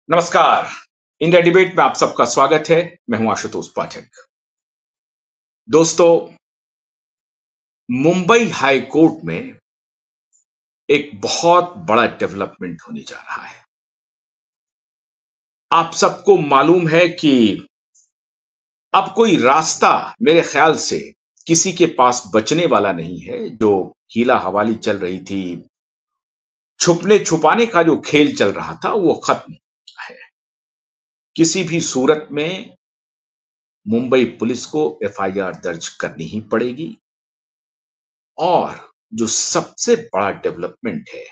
नमस्कार। India debate में आप सबका स्वागत है। मैं हूं आशुतोष पाठक। दोस्तों, मुंबई हाई कोर्ट में एक बहुत बड़ा डेवलपमेंट होने जा रहा है। आप सबको मालूम है कि अब कोई रास्ता मेरे ख्याल से किसी के पास बचने वाला नहीं है। जो हीला हवाली चल रही थी, छुपने छुपाने का जो खेल चल रहा था, वो खत्म है। किसी भी सूरत में मुंबई पुलिस को एफआईआर दर्ज करनी ही पड़ेगी। और जो सबसे बड़ा डेवलपमेंट है,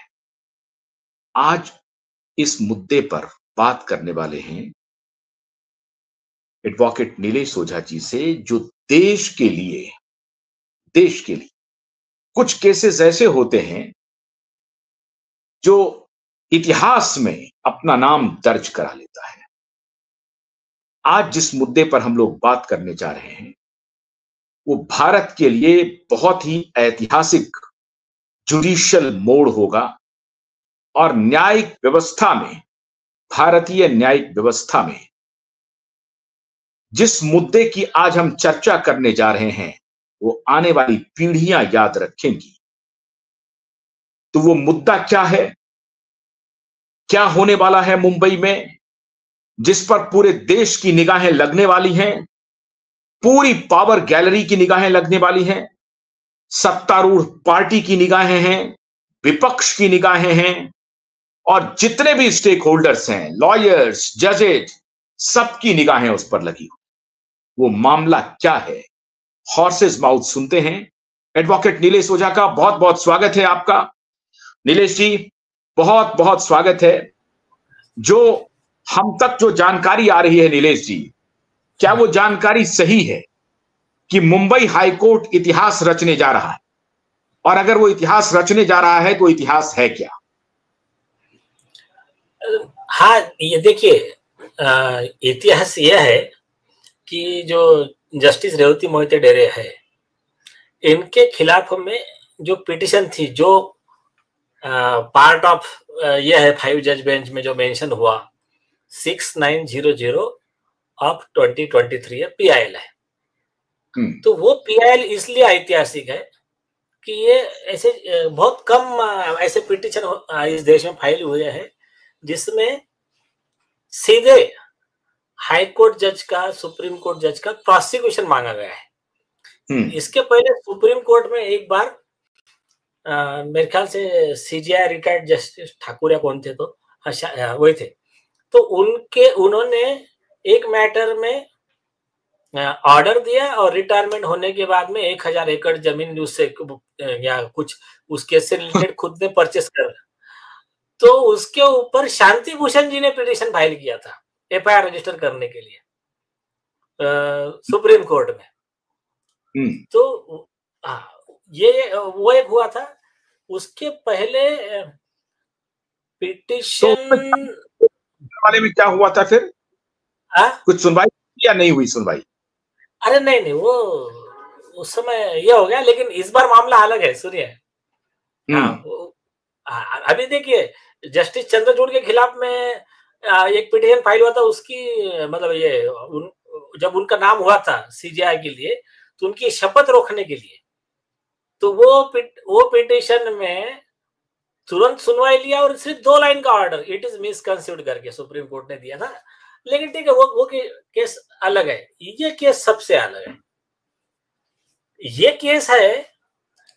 आज इस मुद्दे पर बात करने वाले हैं एडवोकेट नीलेश ओझा जी से, जो देश के लिए कुछ केसेस ऐसे होते हैं जो इतिहास में अपना नाम दर्ज करा लेता है। आज जिस मुद्दे पर हम लोग बात करने जा रहे हैं, वो भारत के लिए बहुत ही ऐतिहासिक जुडिशियल मोड़ होगा। और न्यायिक व्यवस्था में, भारतीय न्यायिक व्यवस्था में जिस मुद्दे की आज हम चर्चा करने जा रहे हैं, वो आने वाली पीढ़ियां याद रखेंगी। तो वो मुद्दा क्या है, क्या होने वाला है मुंबई में, जिस पर पूरे देश की निगाहें लगने वाली हैं, पूरी पावर गैलरी की निगाहें लगने वाली हैं, सत्तारूढ़ पार्टी की निगाहें हैं, विपक्ष की निगाहें हैं, और जितने भी स्टेक होल्डर्स हैं, लॉयर्स, जजेज, सबकी निगाहें उस पर लगी। वो मामला क्या है, हॉर्सेस माउथ सुनते हैं। एडवोकेट नीलेश ओझा का बहुत बहुत स्वागत है आपका। नीलेश जी, बहुत बहुत स्वागत है। जो हम तक जो जानकारी आ रही है नीलेश जी, क्या वो जानकारी सही है कि मुंबई हाईकोर्ट इतिहास रचने जा रहा है? और अगर वो इतिहास रचने जा रहा है तो इतिहास है क्या? हाँ, ये देखिए, इतिहास यह है कि जो जस्टिस रेवती मोहिते डेरे है, इनके खिलाफ में जो पिटिशन थी, जो पार्ट ऑफ यह है 5 जज बेंच में जो मेंशन हुआ 6900 ऑफ 2023 है, पीआईएल है। तो वो पीआईएल इसलिए ऐतिहासिक है कि ये ऐसे बहुत कम ऐसे पिटिशन इस देश में फाइल हुए हैं जिसमें सीधे हाई कोर्ट जज का, सुप्रीम कोर्ट जज का प्रोसिक्यूशन मांगा गया है। इसके पहले सुप्रीम कोर्ट में एक बार मेरे ख्याल से सीजीआई रिटायर्ड जस्टिस ठाकुर या कौन थे, तो वही थे। तो उन्होंने एक मैटर में ऑर्डर दिया और रिटायरमेंट होने के बाद में 1000 एकड़ जमीन उससे या कुछ उस केस से रिलेटेड खुद ने परचेस कर, तो उसके ऊपर शांति भूषण जी ने पिटीशन फाइल किया था एफआईआर रजिस्टर करने के लिए सुप्रीम कोर्ट में। तो ये वो एक हुआ था। उसके पहले पिटीशन वाले में क्या हुआ था फिर? कुछ सुनवाई या नहीं हुई सुनवाई? अरे नहीं, वो उस समय ये हो गया, लेकिन इस बार मामला अलग है, सुनिए। अभी देखिए, जस्टिस चंद्रचूड़ के खिलाफ में एक पिटीशन फाइल हुआ था। उसकी मतलब ये जब उनका नाम हुआ था सीजीआई के लिए, तो उनकी शपथ रोकने के लिए, तो वो पिटीशन में तुरंत सुनवाई लिया और सिर्फ 2 लाइन का ऑर्डर, इट इज मिसकंसीव्ड करके सुप्रीम कोर्ट ने दिया था। लेकिन ठीक है, वो केस अलग है, ये केस सबसे अलग है। ये केस है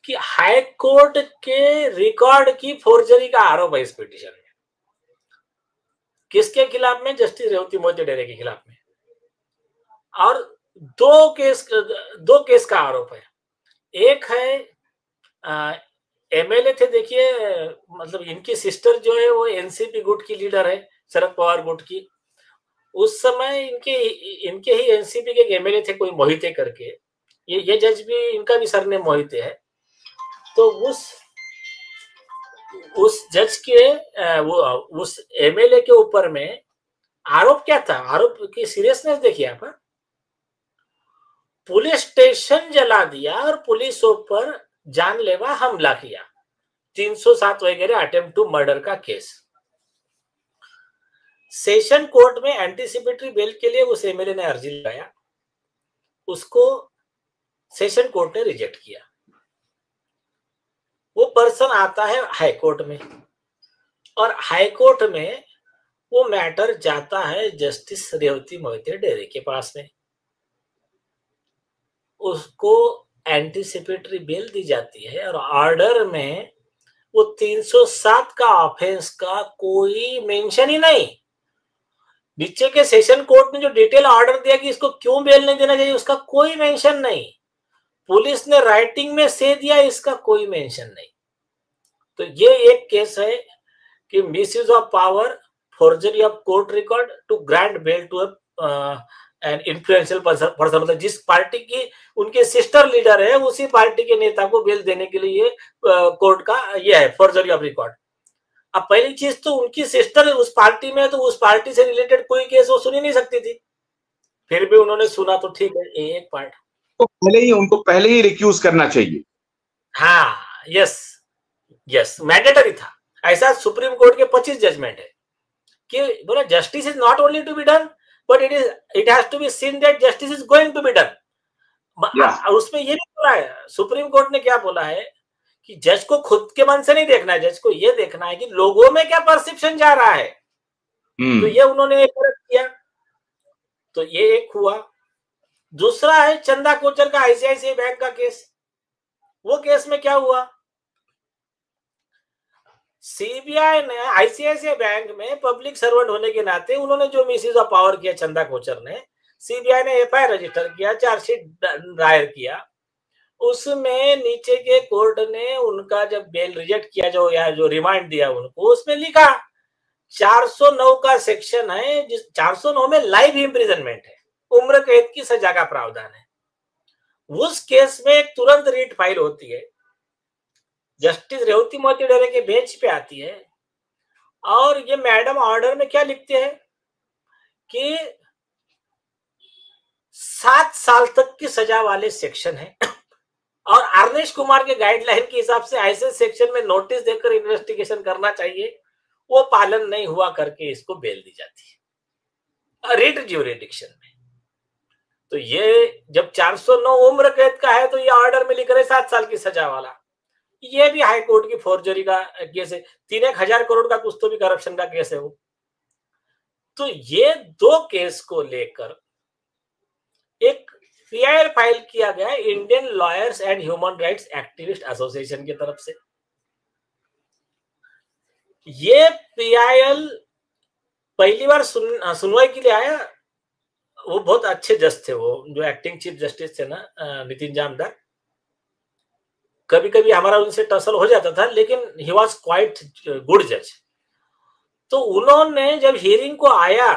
कि हाई कोर्ट के रिकॉर्ड की फोर्जरी का आरोप है इस पिटीशन में। किसके खिलाफ में? जस्टिस रेवती मोहिते डेरे के खिलाफ में। और दो केस का आरोप है। एक है एमएलए थे, देखिए, मतलब इनकी सिस्टर जो है वो एनसीपी गुट की लीडर है, शरद पवार गुट की। उस समय इनके ही एनसीपी के एमएलए थे, कोई मोहिते करके। ये जज भी, इनका भी सरनेम मोहिते है। तो उस जज के उस एमएलए के ऊपर में आरोप क्या था? आरोप की सीरियसनेस देखिए आप। पुलिस स्टेशन जला दिया और पुलिसों पर जानलेवा हमला किया, 307 वगैरह अटेम्प्ट टू मर्डर का केस। सेशन कोर्ट में एंटीसिपेटरी बेल के लिए उस एमएलए ने अर्जी लगाया, उसको सेशन कोर्ट ने रिजेक्ट किया। वो पर्सन आता है हाई कोर्ट में, और हाई कोर्ट में वो मैटर जाता है जस्टिस रेवती मोहिते डेरे के पास में। उसको एंटीसिपेटरी बेल दी जाती है, और ऑर्डर में वो 307 का ऑफेंस का कोई मेंशन ही नहीं। नीचे के सेशन कोर्ट ने जो डिटेल ऑर्डर दिया कि इसको क्यों बेल नहीं देना चाहिए, उसका कोई मेंशन नहीं। पुलिस ने राइटिंग में से दिया, इसका कोई मेंशन नहीं। तो ये एक केस है कि misuse of power, forgery of court record to grant bail to an influential person, मतलब जिस पार्टी की उनके सिस्टर लीडर है, उसी पार्टी के नेता को बेल देने के लिए कोर्ट का ये है फोर्जरी ऑफ रिकॉर्ड। अब पहली चीज तो उनकी सिस्टर उस पार्टी में है, तो उस पार्टी से रिलेटेड कोई केस वो सुन ही नहीं सकती थी, फिर भी उन्होंने सुना, तो ठीक है, एक पार्ट तो उनको पहले ही रिक्यूज करना चाहिए। हाँ, यस मैंडेटरी था। ऐसा सुप्रीम कोर्ट के 25 जजमेंट है कि बोला justice is not only to be done, but it has to be seen that justice is going to be done. उसमें ये भी बोला है, सुप्रीम कोर्ट ने क्या बोला है कि जज को खुद के मन से नहीं देखना है, जज को ये देखना है कि लोगों में क्या परसेप्शन जा रहा है। तो ये उन्होंने किया, तो ये एक हुआ। दूसरा है चंदा कोचर का आईसीआईसीआई बैंक का केस। वो केस में क्या हुआ, सीबीआई ने आईसीआईसीआई बैंक में पब्लिक सर्वेंट होने के नाते उन्होंने जो मिसयूज ऑफ पावर किया चंदा कोचर ने, सीबीआई ने एफआईआर रजिस्टर किया, चार्जशीट दायर किया। उसमें नीचे के कोर्ट ने उनका जब बेल रिजेक्ट किया, जो रिमांड दिया उनको, उसमें लिखा 409 का सेक्शन है, जिस 409 में लाइव इम्प्रिजनमेंट है, उम्र कैद की सजा का प्रावधान है। उस केस में एक तुरंत रीट फाइल होती है, जस्टिस रेवती मोहिते डेरे के बेंच पे आती है, और ये मैडम ऑर्डर में क्या लिखते हैं कि 7 साल तक की सजा वाले सेक्शन है, और आर्नेश कुमार के गाइडलाइन के हिसाब से ऐसे सेक्शन में नोटिस देकर इन्वेस्टिगेशन करना चाहिए, वो पालन नहीं हुआ करके इसको बेल दी जाती है रिट ज्यूरिडिक्शन में। तो ये जब 409 उम्र कैद का है, तो ये ऑर्डर में लिख रहे 7 साल की सजा वाला। ये भी हाई कोर्ट की फोर्जरी का केस है, 3,000 करोड़ का कुछ तो भी करप्शन का केस है वो। तो ये 2 केस को लेकर एक पीआईएल फाइल किया गया Indian lawyers and human rights activist association की तरफ से। ये पीआईएल पहली बार सुनवाई के लिए आया, वो बहुत अच्छे जज थे, वो जो एक्टिंग चीफ जस्टिस थे ना, नितिन जामदार। कभी कभी हमारा उनसे टसल हो जाता था, लेकिन ही वॉज क्वाइट गुड जज। तो उन्होंने जब हियरिंग को आया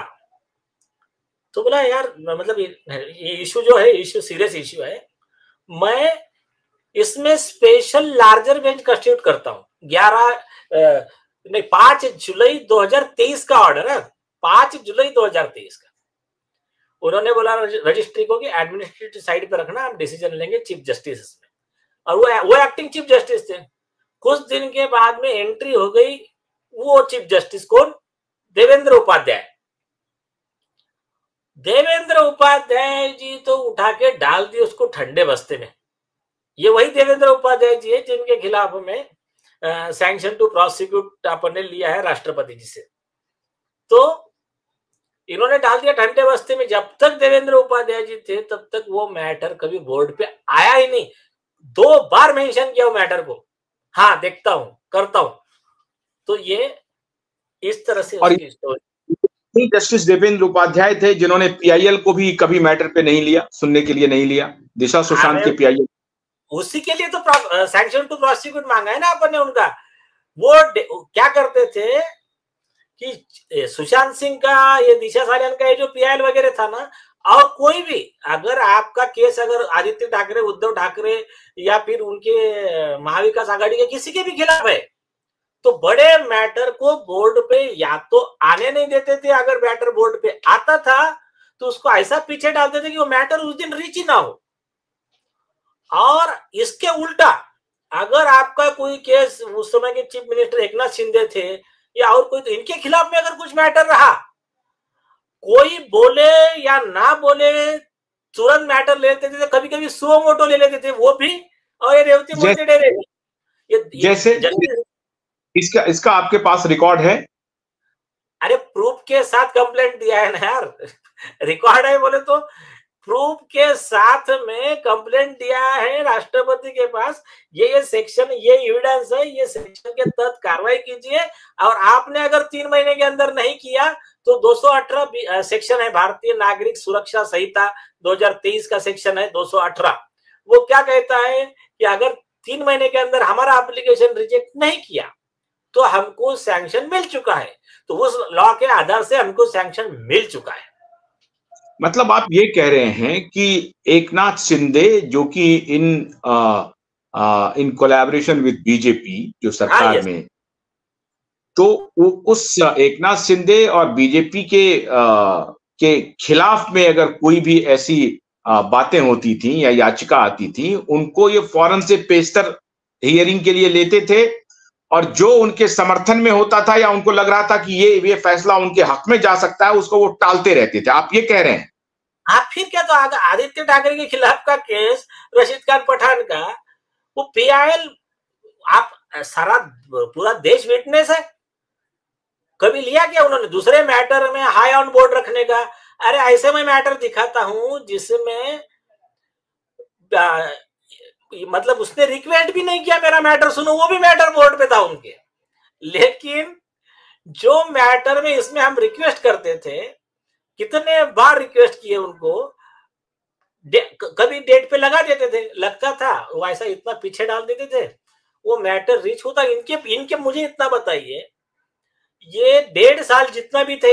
तो बोला यार, मतलब ये इशू जो है, इशू सीरियस इशू है, मैं इसमें स्पेशल लार्जर बेंच कंस्टिट्यूट करता हूँ। 5 जुलाई 2023 का ऑर्डर है, 5 जुलाई 2023 का। उन्होंने बोला रजिस्ट्री को कि एडमिनिस्ट्रेटिव साइड पे रखना, हम डिसीजन लेंगे चीफ जस्टिस में, और वो एक्टिंग चीफ जस्टिस थे। कुछ दिन के बाद में एंट्री हो गई, वो चीफ जस्टिस कौन, देवेंद्र उपाध्याय। देवेंद्र उपाध्याय जी तो उठा के डाल दिए उसको ठंडे बस्ते में। ये वही देवेंद्र उपाध्याय जी है जिनके खिलाफ में सैंक्शन टू प्रोसिक्यूट अपन ने लिया है राष्ट्रपति जी से। तो इन्होंने डाल दिया ठंडे बस्ते में। जब तक देवेंद्र उपाध्याय जी थे तब तक वो मैटर कभी बोर्ड पे आया ही नहीं। 2 बार मेंशन किया वो मैटर को, हाँ देखता हूं, करता हूं। तो ये इस तरह से उसकी स्टोरी। जस्टिस देवेंद्र उपाध्याय थे जिन्होंने पीआईएल को भी कभी मैटर पे नहीं लिया, सुनने के लिए नहीं लिया, दिशा सुशांत के पीआईएल। उसी के लिए तो सैंक्शन टू प्रोसिक्यूट मांगा है ना अपन ने उनका। वो क्या करते थे कि सुशांत सिंह का, ये दिशा सालियान का ये जो पीआईएल वगैरह था ना, और कोई भी अगर आपका केस अगर आदित्य ठाकरे, उद्धव ठाकरे या फिर उनके महाविकास आघाड़ी के किसी के भी खिलाफ है, तो बड़े मैटर को बोर्ड पे या तो आने नहीं देते थे, अगर मैटर बोर्ड पे आता था तो उसको ऐसा पीछे डालते थे कि वो मैटर उस दिन रीच ही ना हो। और इसके उल्टा अगर आपका कोई केस, उस समय के चीफ मिनिस्टर एकनाथ शिंदे थे या और कोई, तो इनके खिलाफ में अगर कुछ मैटर रहा कोई बोले या ना बोले तुरंत मैटर ले लेते थे, कभी कभी सुओ मोटो ले लेते थे वो भी, और ये रेवती बोलते डरे। जैसे इसका आपके पास रिकॉर्ड है? अरे प्रूफ के साथ कंप्लेंट दिया है ना यार। रिकॉर्ड है बोले तो प्रूफ के साथ में कंप्लेंट दिया है राष्ट्रपति के पास, ये सेक्शन, ये एविडेंस है, ये सेक्शन के तहत कार्रवाई कीजिए, और आपने अगर 3 महीने के अंदर नहीं किया तो 218 सेक्शन है, भारतीय नागरिक सुरक्षा संहिता 2023 का सेक्शन है 218। वो क्या कहता है कि अगर 3 महीने के अंदर हमारा एप्लीकेशन रिजेक्ट नहीं किया तो हमको सैंक्शन मिल चुका है, तो उस लॉ के आधार से हमको सैंक्शन मिल चुका है। मतलब आप ये कह रहे हैं कि एकनाथ शिंदे जो कि इन कोलैबोरेशन विद बीजेपी जो सरकार में, तो उस एकनाथ शिंदे और बीजेपी के खिलाफ में अगर कोई भी ऐसी बातें होती थी या याचिका आती थी, उनको ये फौरन से पेशतर हियरिंग के लिए लेते थे, और जो उनके समर्थन में होता था या उनको लग रहा था कि ये फैसला उनके हक में जा सकता है, उसको वो टालते रहते थे। आप ये कह रहे हैं? आप फिर क्या, तो आदित्य ठाकरे के खिलाफ का केस, रशीद खान पठान का, वो पीआईएल, आप सारा पूरा देश विटनेस है। कभी लिया क्या उन्होंने दूसरे मैटर में हाई ऑन बोर्ड रखने का? अरे ऐसे में मैटर दिखाता हूं जिसमें मतलब उसने रिक्वेस्ट भी नहीं किया मेरा मैटर सुनो, वो भी मैटर बोर्ड पे था उनके। लेकिन जो मैटर में इसमें हम रिक्वेस्ट करते थे, कितने बार रिक्वेस्ट किए उनको, कभी डेट पे लगा देते थे, लगता था वो ऐसा इतना पीछे डाल देते थे, वो मैटर रीच होता। इनके मुझे इतना बताइए, ये 1.5 साल जितना भी थे